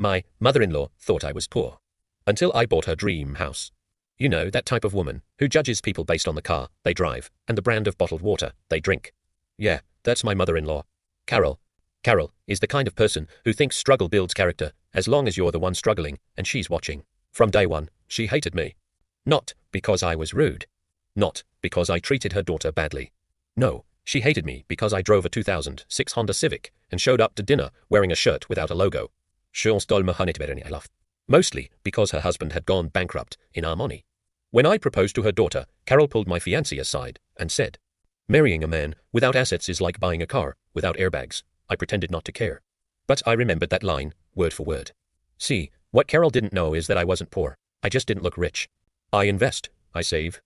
My mother-in-law thought I was poor. Until I bought her dream house. You know, that type of woman who judges people based on the car they drive and the brand of bottled water they drink. Yeah, that's my mother-in-law. Carol. Carol is the kind of person who thinks struggle builds character as long as you're the one struggling and she's watching. From day one, she hated me. Not because I was rude. Not because I treated her daughter badly. No, she hated me because I drove a 2006 Honda Civic and showed up to dinner wearing a shirt without a logo. Mostly because her husband had gone bankrupt in our money. When I proposed to her daughter, Carol pulled my fiancé aside and said, "Marrying a man without assets is like buying a car without airbags." I pretended not to care. But I remembered that line, word for word. See, what Carol didn't know is that I wasn't poor. I just didn't look rich. I invest. I save.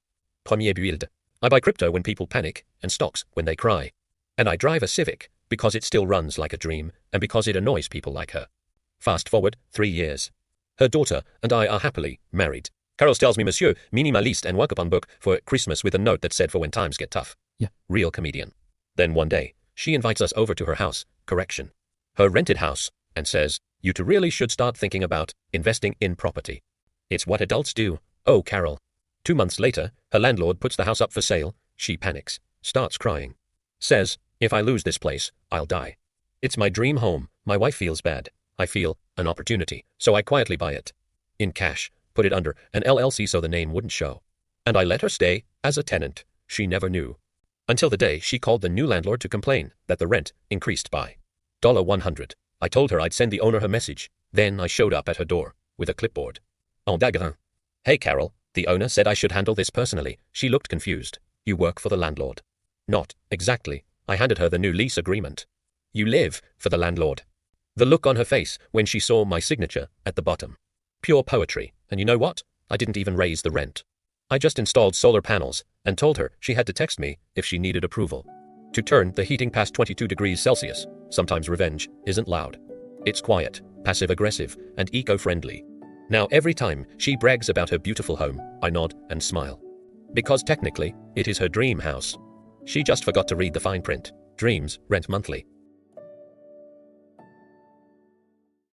Premier build. I buy crypto when people panic and stocks when they cry. And I drive a Civic because it still runs like a dream and because it annoys people like her. Fast forward 3 years. Her daughter and I are happily married. Carol tells me Monsieur Minimaliste and Work Upon Book for Christmas with a note that said for when times get tough. Yeah. Real comedian. Then one day, she invites us over to her house, correction. Her rented house, and says, "You two really should start thinking about investing in property. It's what adults do." Oh, Carol. 2 months later, her landlord puts the house up for sale. She panics, starts crying. Says, "If I lose this place, I'll die. It's my dream home." My wife feels bad. I feel an opportunity, so I quietly buy it. In cash, put it under an LLC so the name wouldn't show. And I let her stay as a tenant. She never knew. Until the day she called the new landlord to complain that the rent increased by $100. I told her I'd send the owner her message. Then I showed up at her door with a clipboard. En dagrin. "Hey Carol, the owner said I should handle this personally." She looked confused. "You work for the landlord." Not exactly. I handed her the new lease agreement. "You live for the landlord." The look on her face when she saw my signature at the bottom. Pure poetry. And you know what? I didn't even raise the rent. I just installed solar panels and told her she had to text me if she needed approval. To turn the heating past 22 degrees Celsius. Sometimes revenge isn't loud. It's quiet, passive-aggressive, and eco-friendly. Now every time she brags about her beautiful home, I nod and smile. Because technically, it is her dream house. She just forgot to read the fine print. Dreams rent monthly.